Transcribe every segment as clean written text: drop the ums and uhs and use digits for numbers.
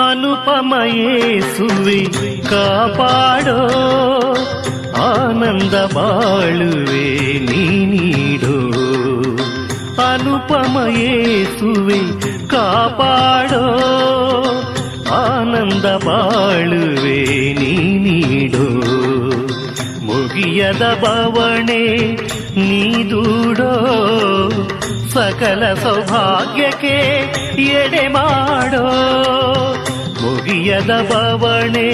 ಅನುಪಮ ಯೇಸುವೆ ಕಾಪಾಡೋ, ಆನಂದ ಬಾಳುವೆ ನೀ ನೀಡೋ. ಅನುಪಮ ಯೇಸುವೆ ಕಾಪಾಡೋ, ಆನಂದ ಬಾಳುವೆ ನೀ ನೀಡೋ. ಮುಗಿಯದ ಬವಣೆ ನೀ ದೂಡೋ, ಸಕಲ ಸೌಭಾಗ್ಯಕ್ಕೆ ಎಡೆ ಮಾಡೋ. ಮುಗಿಯದ ಬವಣೆ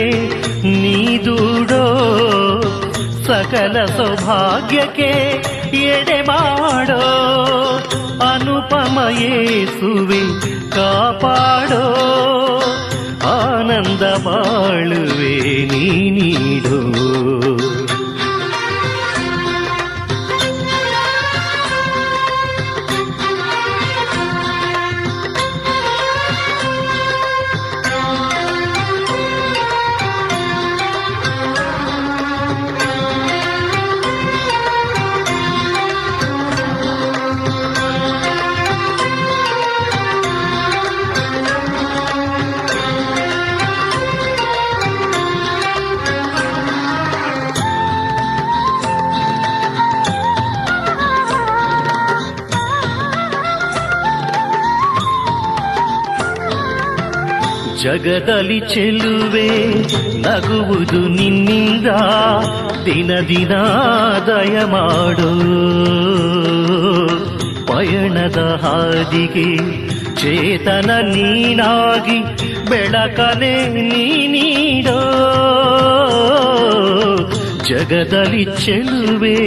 ನೀ ದೂಡೋ, ಸಕಲ ಸೌಭಾಗ್ಯಕ್ಕೆ ಎಡೆ ಮಾಡೋ. ಅನುಪಮ ಯೇಸುವೆ ಕಾಪಾಡೋ, ಆನಂದ ಬಾಳುವೆ ನೀ ನೀಡೋ. ಜಗದಲ್ಲಿ ಚೆಲುವೆ ನಗುವುದು ನಿನ್ನಿಂದ, ದಿನ ದಿನ ದಯ ಮಾಡೋ. ಪಯಣದ ಹಾದಿಗೆ ಚೇತನ ನೀನಾಗಿ ಬೆಳಕನೆ ನೀ ನೀಡೋ. ಜಗದಲ್ಲಿ ಚೆಲುವೆ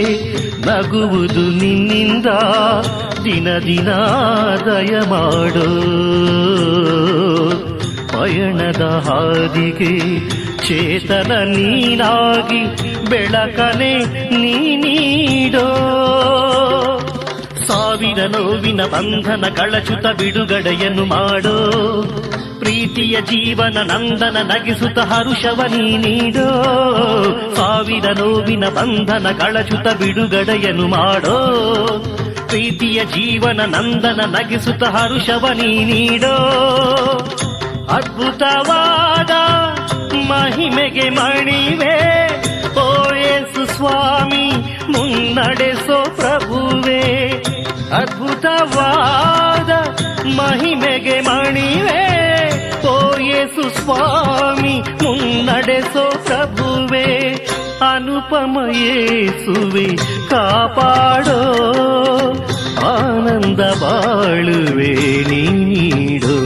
ನಗುವುದು ನಿನ್ನಿಂದ, ದಿನ ದಿನ ದಯ ಮಾಡೋ. ಪಯಣದ ಹಾದಿಗೆ ಚೇತನ ನೀನಾಗಿ ಬೆಳಕನೆ ನೀ ನೀಡೋ. ಸಾವಿರ ನೋವಿನ ಬಂಧನ ಕಳಚುತ ಬಿಡುಗಡೆಯನ್ನು ಮಾಡೋ. ಪ್ರೀತಿಯ ಜೀವನ ನಂದನ ನಗಿಸುತ್ತ ಹರುಷವ ನೀ ನೀಡೋ. ಸಾವಿರ ನೋವಿನ ಬಂಧನ ಕಳಚುತ ಬಿಡುಗಡೆಯನ್ನು ಮಾಡೋ. ಪ್ರೀತಿಯ ಜೀವನ ನಂದನ ನಗಿಸುತ್ತ ಹರುಷವ ನೀ ನೀಡೋ. ಅದ್ಭುತವಾದ ಮಹಿಮೆಗೆ ಮಣಿವೆ ಓ ಯೇಸು ಸ್ವಾಮಿ, ಮುನ್ನಡೆಸೋ ಪ್ರಭುವೇ. ಅದ್ಭುತವಾದ ಮಹಿಮೆಗೆ ಮಣಿವೆ ಓ ಯೇಸು ಸ್ವಾಮಿ, ಮುನ್ನಡೆಸೋ ಪ್ರಭುವೇ. ಅನುಪಮ ಯೇಸುವೆ ಕಾಪಾಡೋ, ಆನಂದ ಬಾಳುವೆ ನೀ ನೀಡೋ.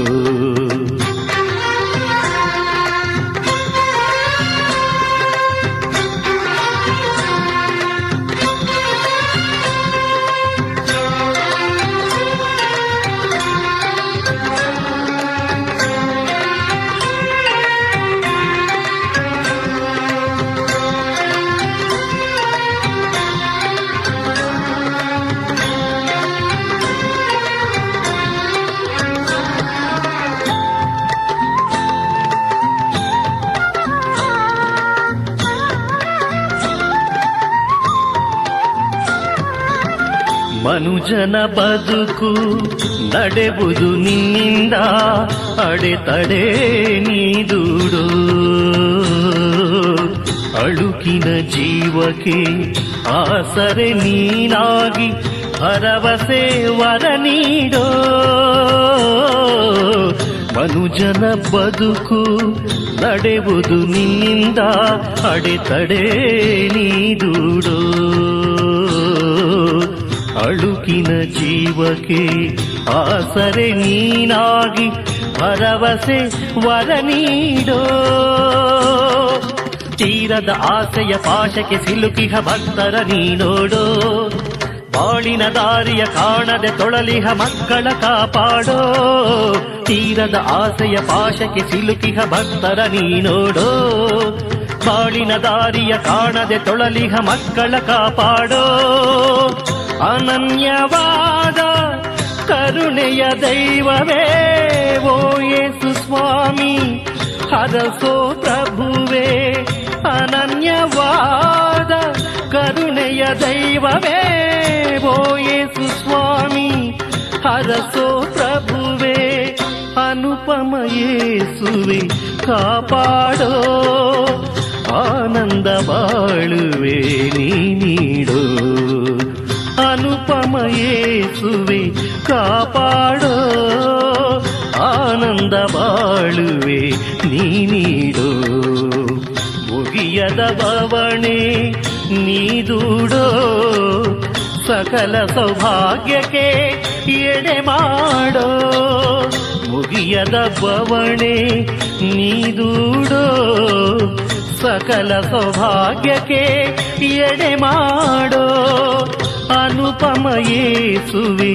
ಮನುಜನ ಬದುಕು ನಡೆವುದು ನಿನ್ನಿಂದ, ಅಡೆತಡೆ ನೀ ದೂಡೋ. ಅಳುಕಿನ ಜೀವಕ್ಕೆ ಆಸರೆ ನೀನಾಗಿ ಭರವಸೆ ವರ ನೀಡೋ. ಮನುಜನ ಬದುಕು ನಡೆವುದು ನಿನ್ನಿಂದ, ಅಡೆತಡೆ ನೀ ದೂಡೋ. ಅಳುಕಿನ ಜೀವಕ್ಕೆ ಆಸರೆ ನೀನಾಗಿ ಭರವಸೆ ವರ ನೀಡೋ. ತೀರದ ಆಸೆಯ ಪಾಶಕ್ಕೆ ಸಿಲುಕಿಹ ಭಕ್ತರ ನೀನೋಡೋ. ಬಾಳಿನ ದಾರಿಯ ಕಾಣದೆ ತೊಳಲಿಹ ಮಕ್ಕಳ ಕಾಪಾಡೋ. ತೀರದ ಆಸೆಯ ಪಾಶಕ್ಕೆ ಸಿಲುಕಿಹ ಭಕ್ತರ ನೀನೋಡೋ. ಬಾಳಿನ ದಾರಿಯ ಕಾಣದೆ ತೊಳಲಿಹ ಮಕ್ಕಳ ಕಾಪಾಡೋ. ಅನನ್ಯವಾದ ಕರುಣೆಯ ದೈವವೇ ಓ ಯೇಸು ಸ್ವಾಮಿ, ಹರಸೋ ಪ್ರಭುವೇ. ಅನನ್ಯವಾದ ಕರುಣೆಯ ದೈವವೇ ಓ ಯೇಸು ಸ್ವಾಮಿ, ಹರಸೋ ಪ್ರಭುವೇ. ಅನು ಅನುಪಮ ಯೇಸುವೆ ಕಾಪಾಡೋ ಆನಂದ ಬಾಳುವೆ ನೀ ನೀಡೋ ಅನುಪಮ ಯೇಸುವೆ ಕಾಪಾಡೋ ಆನಂದ ಬಾಳುವೆ ನೀ ನೀಡೋ ಮುಗಿಯದ ಬವಣೆ ನೀ ದೂಡೋ ಸಕಲ ಸೌಭಾಗ್ಯಕ್ಕೆ ಎಡೆ ಮಾಡೋ ಮುಗಿಯದ ಬವಣೆ ನೀ ದೂಡೋ ಸಕಲ ಸೌಭಾಗ್ಯಕ್ಕೆ ಎಡೆ ಮಾಡೋ ಅನುಪಮ ಯೇಸುವೆ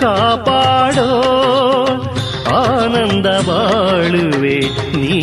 ಕಾಪಾಡೋ ಆನಂದ ಬಾಳುವೆ ನೀ